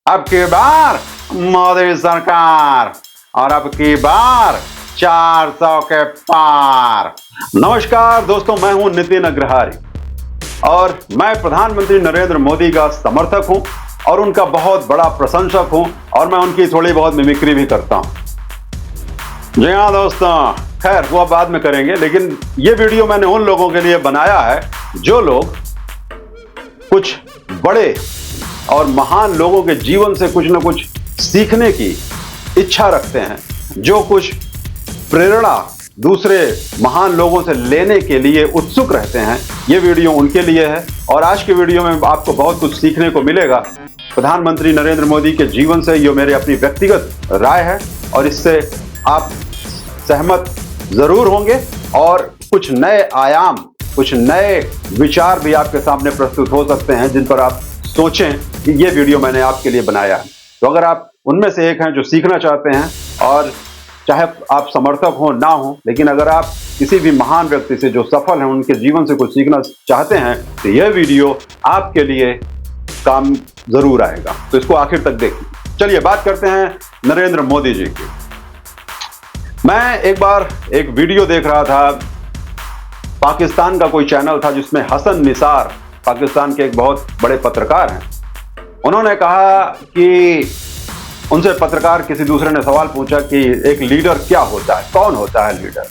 अब की बार मोदी सरकार और अब की बार 400 के पार। नमस्कार दोस्तों, मैं हूं नितिन अग्रहारी और मैं प्रधानमंत्री नरेंद्र मोदी का समर्थक हूं और उनका बहुत बड़ा प्रशंसक हूं और मैं उनकी थोड़ी बहुत मिमिक्री भी करता हूं। जी हाँ दोस्तों, खैर वो बाद में करेंगे, लेकिन ये वीडियो मैंने उन लोगों के लिए बनाया है जो लोग कुछ बड़े और महान लोगों के जीवन से कुछ न कुछ सीखने की इच्छा रखते हैं, जो कुछ प्रेरणा दूसरे महान लोगों से लेने के लिए उत्सुक रहते हैं। ये वीडियो उनके लिए है और आज के वीडियो में आपको बहुत कुछ सीखने को मिलेगा प्रधानमंत्री नरेंद्र मोदी के जीवन से। ये मेरी अपनी व्यक्तिगत राय है और इससे आप सहमत जरूर होंगे और कुछ नए आयाम, कुछ नए विचार भी आपके सामने प्रस्तुत हो सकते हैं जिन पर आप सोचें कि ये वीडियो मैंने आपके लिए बनाया है। तो अगर आप उनमें से एक हैं जो सीखना चाहते हैं, और चाहे आप समर्थक हो ना हो, लेकिन अगर आप किसी भी महान व्यक्ति से जो सफल हैं उनके जीवन से कुछ सीखना चाहते हैं, तो यह वीडियो आपके लिए काम जरूर आएगा। तो इसको आखिर तक देखिए। चलिए बात करते हैं नरेंद्र मोदी जी की। मैं एक बार एक वीडियो देख रहा था, पाकिस्तान का कोई चैनल था जिसमें हसन निसार, पाकिस्तान के एक बहुत बड़े पत्रकार हैं, उन्होंने कहा कि उनसे पत्रकार किसी दूसरे ने सवाल पूछा कि एक लीडर क्या होता है, कौन होता है लीडर।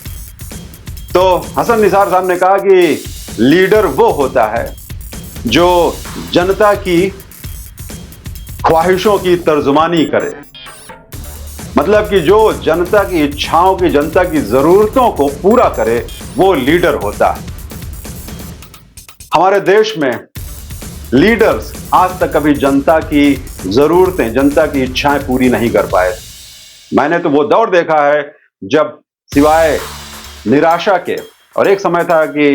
तो हसन निसार साहब ने कहा कि लीडर वो होता है जो जनता की ख्वाहिशों की तर्जुमानी करे, मतलब कि जो जनता की इच्छाओं की, जनता की जरूरतों को पूरा करे, वो लीडर होता है। हमारे देश में लीडर्स आज तक कभी जनता की जरूरतें, जनता की इच्छाएं पूरी नहीं कर पाए। मैंने तो वो दौर देखा है जब सिवाय निराशा के, और एक समय था कि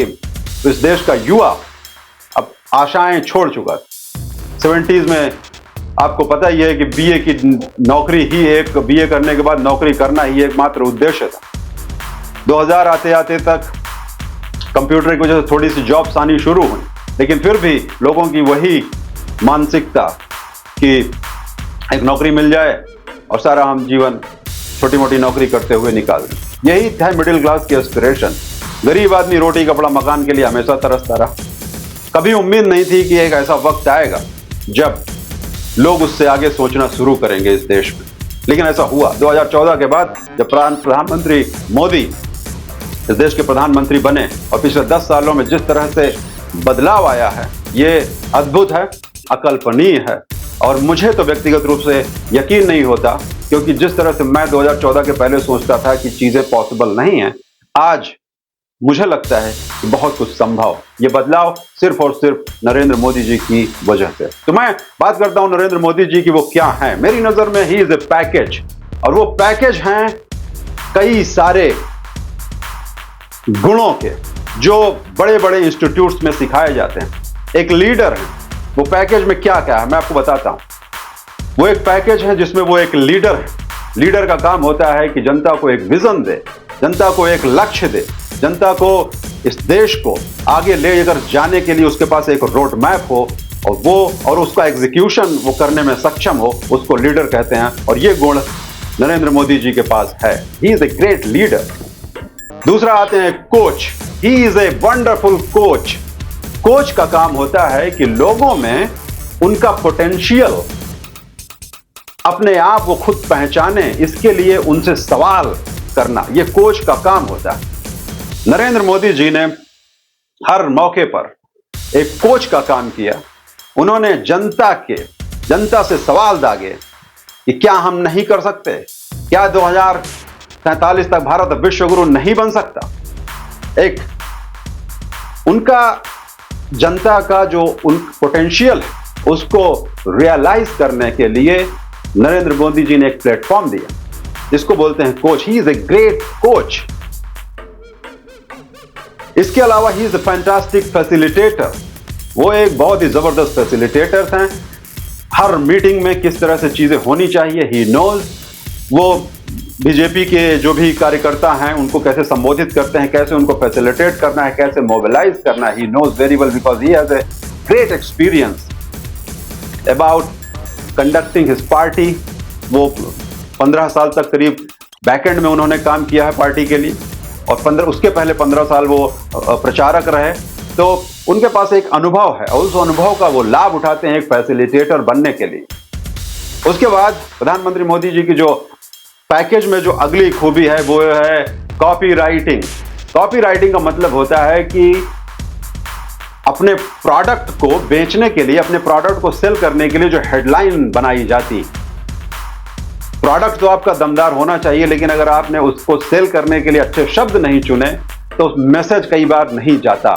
इस देश का युवा अब आशाएं छोड़ चुका। 70s में आपको पता ही है कि बीए की नौकरी ही एक, बीए करने के बाद नौकरी करना ही एकमात्र उद्देश्य था। 2000 आते आते तक कंप्यूटर की वजह से थोड़ी सी जॉब्स आनी शुरू हुई, लेकिन फिर भी लोगों की वही मानसिकता कि एक नौकरी मिल जाए और सारा हम जीवन छोटी मोटी नौकरी करते हुए निकाल दें। यही था मिडिल क्लास की एस्पिरेशन। गरीब आदमी रोटी कपड़ा मकान के लिए हमेशा तरसता रहा। कभी उम्मीद नहीं थी कि एक ऐसा वक्त आएगा जब लोग उससे आगे सोचना शुरू करेंगे इस देश में, लेकिन ऐसा हुआ। 2014 के बाद जब प्रधानमंत्री मोदी इस देश के प्रधानमंत्री बने और पिछले 10 सालों में जिस तरह से बदलाव आया है, ये अद्भुत है, अकल्पनीय है। और मुझे तो व्यक्तिगत रूप से यकीन नहीं होता, क्योंकि जिस तरह से मैं 2014 के पहले सोचता था कि चीजें पॉसिबल नहीं हैं, आज मुझे लगता है कि बहुत कुछ संभव। ये बदलाव सिर्फ और सिर्फ नरेंद्र मोदी जी की वजह से। तो मैं बात करता हूं नरेंद्र मोदी जी की, वो क्या है। मेरी नजर में ही इज ए पैकेज, और वो पैकेज हैं कई सारे गुणों के जो बड़े बड़े इंस्टीट्यूट्स में सिखाए जाते हैं। एक लीडर है, वो पैकेज में क्या क्या है मैं आपको बताता हूं। वो एक पैकेज है जिसमें वो एक लीडर है। लीडर का काम होता है कि जनता को एक विजन दे, जनता को एक लक्ष्य दे, जनता को इस देश को आगे ले कर जाने के लिए उसके पास एक रोड मैप हो, और वो और उसका एग्जीक्यूशन वो करने में सक्षम हो, उसको लीडर कहते हैं। और ये गुण नरेंद्र मोदी जी के पास है। ही इज ए ग्रेट लीडर। दूसरा आते हैं coach. He is a wonderful coach. Coach का काम होता है कि लोगों में उनका पोटेंशियल अपने आप वो खुद पहचाने, इसके लिए उनसे सवाल करना, ये कोच का काम होता है। नरेंद्र मोदी जी ने हर मौके पर एक कोच का काम किया। उन्होंने जनता से सवाल दागे कि क्या हम नहीं कर सकते, क्या 2047 तक भारत विश्व गुरु नहीं बन सकता। एक उनका जनता का जो उन पोटेंशियल है उसको रियलाइज करने के लिए नरेंद्र मोदी जी ने एक प्लेटफॉर्म दिया, जिसको बोलते हैं coach. He is a great coach. इसके अलावा ही इज ए फैंटास्टिक फैसिलिटेटर। वो एक बहुत ही जबरदस्त फैसिलिटेटर हैं। हर मीटिंग में किस तरह से चीजें होनी चाहिए ही नोज। वो बीजेपी के जो भी कार्यकर्ता हैं उनको कैसे संबोधित करते हैं, कैसे उनको फैसिलिटेट करना है, कैसे मोबिलाइज करना है, he knows very well, because he has a great experience about conducting his party. वो 15 साल तक करीब बैकएंड में उन्होंने काम किया है पार्टी के लिए, और उसके पहले 15 साल वो प्रचारक रहे। तो उनके पास एक अनुभव है और उस अनुभव का वो लाभ उठाते हैं एक फैसिलिटेटर बनने के लिए। उसके बाद प्रधानमंत्री मोदी जी की जो पैकेज में जो अगली खूबी है वो है कॉपी राइटिंग। कॉपी राइटिंग का मतलब होता है कि अपने प्रोडक्ट को बेचने के लिए, अपने प्रोडक्ट को सेल करने के लिए जो हेडलाइन बनाई जाती। प्रोडक्ट तो आपका दमदार होना चाहिए, लेकिन अगर आपने उसको सेल करने के लिए अच्छे शब्द नहीं चुने तो मैसेज कई बार नहीं जाता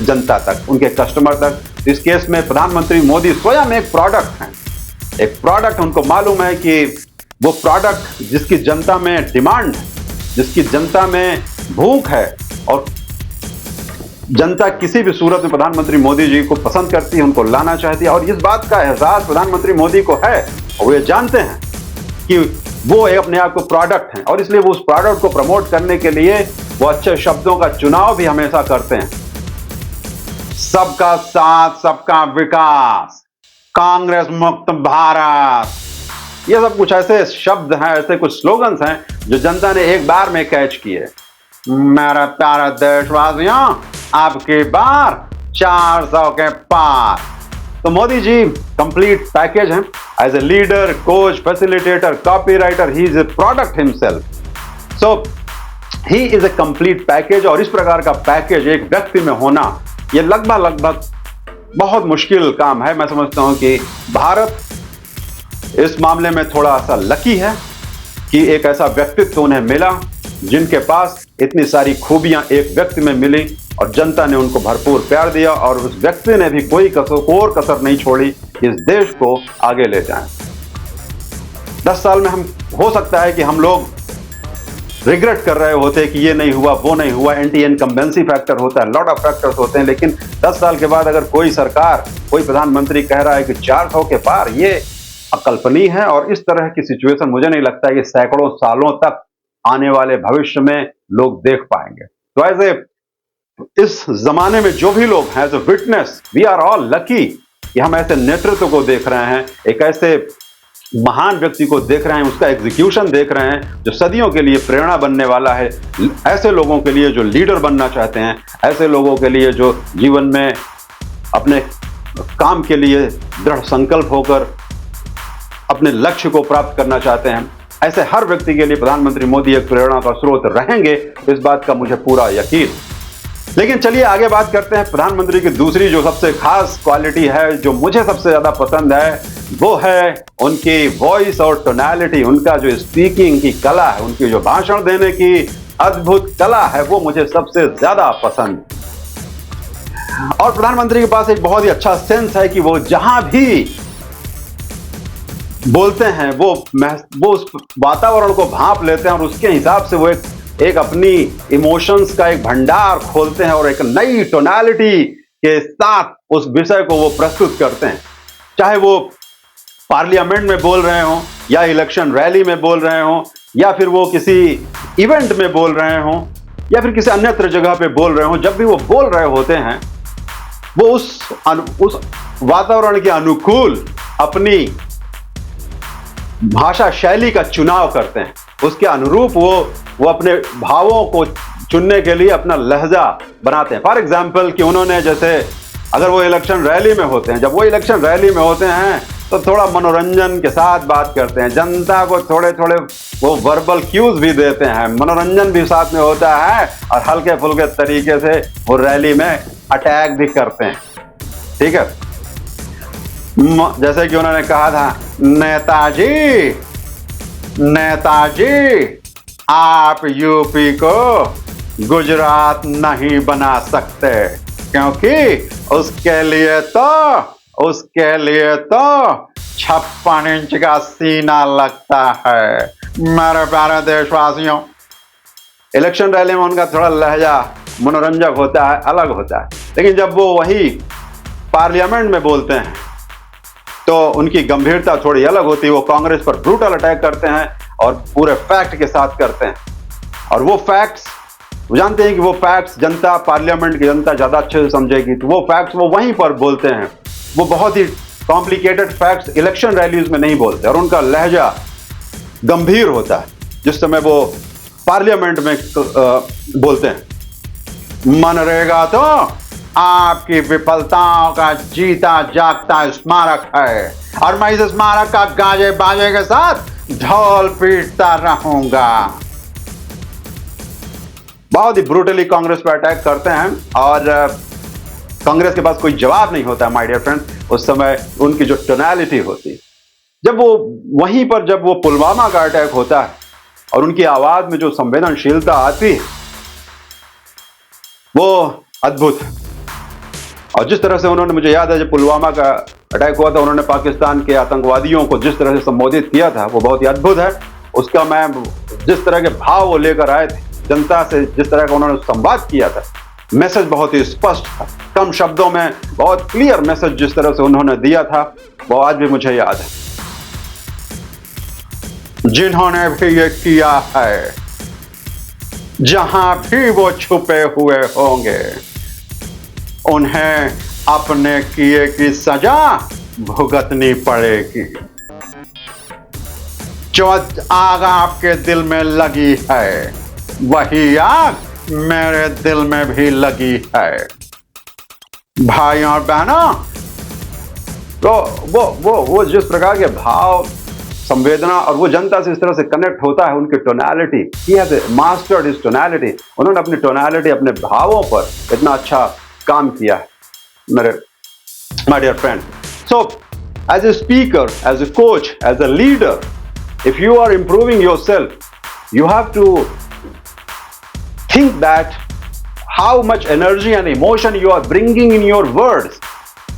जनता तक, उनके कस्टमर तक। इस केस में प्रधानमंत्री मोदी स्वयं एक प्रोडक्ट हैं। एक प्रोडक्ट, उनको मालूम है कि वो प्रोडक्ट जिसकी जनता में डिमांड, जिसकी जनता में भूख है, और जनता किसी भी सूरत में प्रधानमंत्री मोदी जी को पसंद करती है, उनको लाना चाहती है। और इस बात का एहसास प्रधानमंत्री मोदी को है, और वो ये जानते हैं कि वो अपने आप को प्रोडक्ट हैं, और इसलिए वो उस प्रोडक्ट को प्रमोट करने के लिए वो अच्छे शब्दों का चुनाव भी हमेशा करते हैं। सबका साथ, सबका विकास, कांग्रेस मुक्त भारत, ये सब कुछ ऐसे शब्द हैं, ऐसे कुछ स्लोगन्स हैं जो जनता ने एक बार में कैच किए। मेरा प्यारा देशवासियों, आपकी बार 400 के पार। तो मोदी जी कंप्लीट पैकेज हैं। As a leader, coach, facilitator, copywriter, he is a product himself. So he is a complete package. और इस प्रकार का पैकेज एक व्यक्ति में होना, यह लगभग बहुत मुश्किल काम है। मैं समझता हूं कि भारत इस मामले में थोड़ा सा लकी है कि एक ऐसा व्यक्तित्व उन्हें मिला जिनके पास इतनी सारी खूबियां एक व्यक्ति में मिली, और जनता ने उनको भरपूर प्यार दिया, और उस व्यक्ति ने भी कोई कसर नहीं छोड़ी इस देश को आगे ले जाएं। 10 साल में हम, हो सकता है कि हम लोग रिग्रेट कर रहे होते कि ये नहीं हुआ, वो नहीं हुआ, एंटी इनकम्बेंसी फैक्टर होता है, लॉट ऑफ फैक्टर्स होते हैं। लेकिन 10 साल के बाद अगर कोई सरकार, कोई प्रधानमंत्री कह रहा है कि 400 के पार, ये अकल्पनीय है। और इस तरह की सिचुएशन मुझे नहीं लगता कि सैकड़ों सालों तक आने वाले भविष्य में लोग देख पाएंगे। तो ऐसे इस जमाने में जो भी लोग हैं, as a witness, we are all lucky कि हम ऐसे नेतृत्व को देख रहे हैं, एक ऐसे महान व्यक्ति को देख रहे हैं, उसका एग्जीक्यूशन देख रहे हैं जो सदियों के लिए प्रेरणा बनने वाला है। ऐसे लोगों के लिए जो लीडर बनना चाहते हैं, ऐसे लोगों के लिए जो जीवन में अपने काम के लिए दृढ़ संकल्प होकर अपने लक्ष्य को प्राप्त करना चाहते हैं, ऐसे हर व्यक्ति के लिए प्रधानमंत्री मोदी एक प्रेरणा का स्रोत रहेंगे। इस बात का मुझे पूरा यकीन। लेकिन चलिए आगे बात करते हैं। प्रधानमंत्री की दूसरी जो सबसे खास क्वालिटी है, जो मुझे सबसे ज्यादा पसंद है, वो है उनकी वॉइस और टोनैलिटी। उनका जो स्पीकिंग की कला है, उनकी जो भाषण देने की अद्भुत कला है, वो मुझे सबसे ज्यादा पसंद। और प्रधानमंत्री के पास एक बहुत ही अच्छा सेंस है कि वो जहां भी बोलते हैं वो उस वातावरण को भांप लेते हैं, और उसके हिसाब से वो एक अपनी इमोशंस का एक भंडार खोलते हैं, और एक नई टोनैलिटी के साथ उस विषय को वो प्रस्तुत करते हैं। चाहे वो पार्लियामेंट में बोल रहे हों, या इलेक्शन रैली में बोल रहे हों, या फिर वो किसी इवेंट में बोल रहे हों, या फिर किसी अन्यत्र जगह पे बोल रहे हों, जब भी वो बोल रहे होते हैं, वो उस वातावरण के अनुकूल अपनी भाषा शैली का चुनाव करते हैं। उसके अनुरूप वो अपने भावों को चुनने के लिए अपना लहजा बनाते हैं। फॉर एग्जाम्पल कि उन्होंने, जैसे अगर वो इलेक्शन रैली में होते हैं, जब वो इलेक्शन रैली में होते हैं तो थोड़ा मनोरंजन के साथ बात करते हैं, जनता को थोड़े थोड़े वो वर्बल क्यूज भी देते हैं, मनोरंजन भी साथ में होता है, और हल्के फुल्के तरीके से वो रैली में अटैक भी करते हैं। ठीक है, जैसे कि उन्होंने कहा था, नेताजी आप यूपी को गुजरात नहीं बना सकते, क्योंकि उसके लिए तो 56 इंच का सीना लगता है। मेरे प्यारे देशवासियों, इलेक्शन रैली में उनका थोड़ा लहजा मनोरंजक होता है, अलग होता है, लेकिन जब वो वही पार्लियामेंट में बोलते हैं तो उनकी गंभीरता थोड़ी अलग होती है। वो कांग्रेस पर ब्रूटल अटैक करते हैं और पूरे फैक्ट के साथ करते हैं, और वो फैक्ट्स, वो जानते हैं कि वो फैक्ट्स पार्लियामेंट की जनता ज्यादा अच्छे से समझेगी, तो वो फैक्ट्स वो वहीं पर बोलते हैं। वो बहुत ही कॉम्प्लिकेटेड फैक्ट्स इलेक्शन रैलीज में नहीं बोलते और उनका लहजा गंभीर होता है जिस समय वो पार्लियामेंट में बोलते हैं। मनरेगा तो आपकी विफलताओं का जीता जागता स्मारक है और मैं इस स्मारक का गाजे बाजे के साथ ढोल पीटता रहूंगा। बहुत ही ब्रूटली कांग्रेस पर अटैक करते हैं और कांग्रेस के पास कोई जवाब नहीं होता माय डियर फ्रेंड। उस समय उनकी जो टोनैलिटी होती, जब वो वहीं पर जब वो पुलवामा का अटैक होता है और उनकी आवाज में जो संवेदनशीलता आती है वो अद्भुत है। और जिस तरह से उन्होंने, मुझे याद है जब पुलवामा का अटैक हुआ था, उन्होंने पाकिस्तान के आतंकवादियों को जिस तरह से संबोधित किया था वो बहुत ही अद्भुत है। उसका मैं जिस तरह के भाव वो लेकर आए थे जनता से, जिस तरह का उन्होंने संवाद किया था, मैसेज बहुत ही स्पष्ट था, कम शब्दों में बहुत क्लियर मैसेज जिस तरह से उन्होंने दिया था वो आज भी मुझे याद है। जिन्होंने भी ये किया है, जहां भी वो छुपे हुए होंगे, उन्हें अपने किए की सजा भुगतनी पड़ेगी। जो आग आपके दिल में लगी है वही आग मेरे दिल में भी लगी है। भाई और बहनों, तो वो जिस प्रकार के भाव, संवेदना और वो जनता से इस तरह से कनेक्ट होता है, उनकी tonality, he has mastered his tonality. उन्होंने अपनी टोनैलिटी, अपने भावों पर इतना अच्छा काम किया है मेरे my dear friend. So as a speaker, as a coach, as a leader, if you are improving yourself, you have to think that how much energy and emotion you are bringing in your words,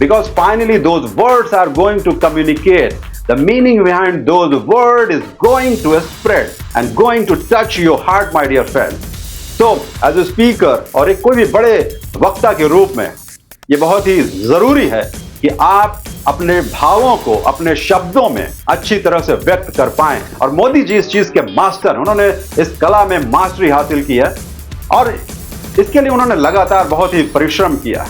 because finally those words are going to communicate. The meaning behind those words is going to spread and going to touch your heart, my dear friend. So as a speaker और एक कोई भी बड़े वक्ता के रूप में ये बहुत ही जरूरी है कि आप अपने भावों को अपने शब्दों में अच्छी तरह से व्यक्त कर पाएं। और मोदी जी इस चीज के मास्टर, उन्होंने इस कला में मास्टरी हासिल की है और इसके लिए उन्होंने लगातार बहुत ही परिश्रम किया।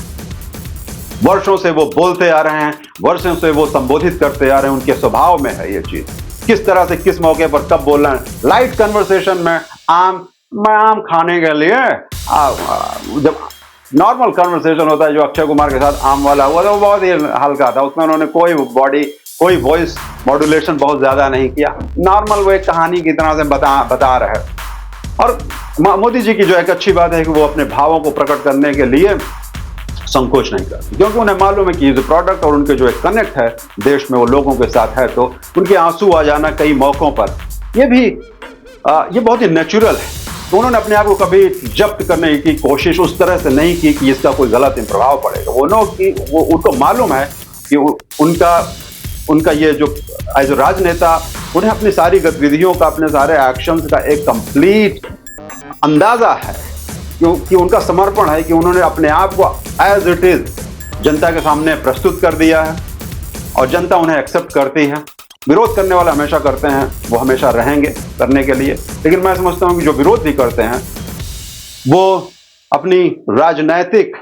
वर्षों से वो बोलते आ रहे हैं, वर्षों से वो संबोधित करते आ रहे हैं, उनके स्वभाव में है ये चीज, किस तरह से किस मौके पर कब बोलना है। लाइट कन्वर्सेशन में मैं आम खाने के लिए जब नॉर्मल कन्वर्सेशन होता है जो अक्षय कुमार के साथ आम वाला हुआ था वो बहुत ही हल्का था, उसमें उन्होंने कोई वॉइस मॉड्यूलेशन बहुत ज्यादा नहीं किया, नॉर्मल वो एक कहानी की तरह से बता रहे। और मोदी जी की जो एक अच्छी बात है कि वो अपने भावों को प्रकट करने के लिए संकोच नहीं करते, क्योंकि उन्हें मालूम है कि जो प्रोडक्ट और उनके जो एक कनेक्ट है देश में वो लोगों के साथ है, तो उनके आंसू आ जाना कई मौकों पर ये बहुत ही नेचुरल है। तो उन्होंने अपने आप को कभी जब्त करने की कोशिश उस तरह से नहीं की कि इसका कोई गलत प्रभाव पड़ेगा। वो उनको मालूम है कि उनका ये जो एज राजनेता, उन्हें अपनी सारी गतिविधियों का, अपने सारे एक्शंस का एक कंप्लीट अंदाजा है, क्योंकि उनका समर्पण है कि उन्होंने अपने आप को एज इट इज जनता के सामने प्रस्तुत कर दिया है और जनता उन्हें एक्सेप्ट करती है। विरोध करने वाले हमेशा करते हैं, वो हमेशा रहेंगे करने के लिए, लेकिन मैं समझता हूं कि जो विरोध भी करते हैं वो अपनी राजनैतिक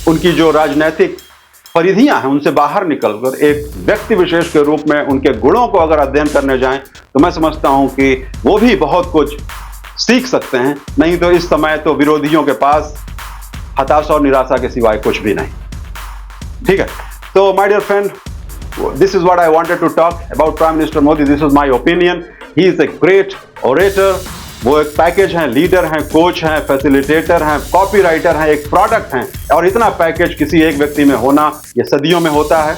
उनकी जो राजनैतिक परिधियां हैं उनसे बाहर निकलकर एक व्यक्ति विशेष के रूप में उनके गुणों को अगर अध्ययन करने जाएं तो मैं समझता हूं कि वो भी बहुत कुछ सीख सकते हैं। नहीं तो इस समय तो विरोधियों के पास हताशा और निराशा के सिवाय कुछ भी नहीं। ठीक है, तो my dear friend, this is what I wanted to talk about prime minister Modi. This is my opinion. He is a great orator. वो एक पैकेज हैं, लीडर हैं, कोच हैं, फैसिलिटेटर हैं, कॉपी राइटर हैं, एक प्रोडक्ट हैं, और इतना पैकेज किसी एक व्यक्ति में होना ये सदियों में होता है।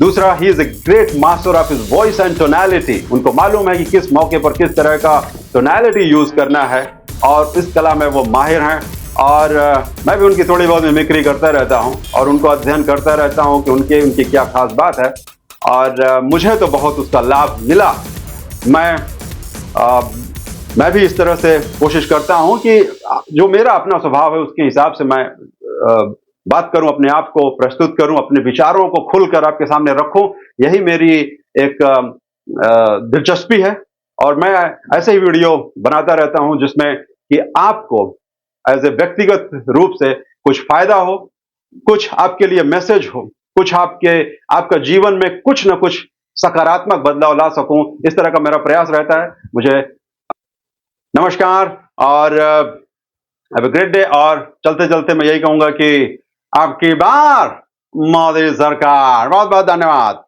दूसरा, ही is a great master of his voice and tonality. उनको मालूम है कि किस मौके पर किस तरह का टोनैलिटी यूज करना है और इस कला में वो माहिर हैं। और मैं भी उनकी थोड़ी बहुत मिमिक्री करता रहता हूं और उनको अध्ययन करता रहता हूं कि उनकी क्या खास बात है, और मुझे तो बहुत उसका लाभ मिला। मैं भी इस तरह से कोशिश करता हूं कि जो मेरा अपना स्वभाव है उसके हिसाब से मैं बात करूं, अपने आप को प्रस्तुत करूं, अपने विचारों को खुलकर आपके सामने रखूं। यही मेरी एक दिलचस्पी है और मैं ऐसे ही वीडियो बनाता रहता हूं जिसमें कि आपको एज ए व्यक्तिगत रूप से कुछ फायदा हो, कुछ आपके लिए मैसेज हो, कुछ आपका जीवन में कुछ ना कुछ सकारात्मक बदलाव ला सकूं, इस तरह का मेरा प्रयास रहता है। मुझे नमस्कार और हैव अ ग्रेट डे। और चलते-चलते मैं यही कहूंगा कि आपकी बार मोदी सरकार। बहुत-बहुत धन्यवाद।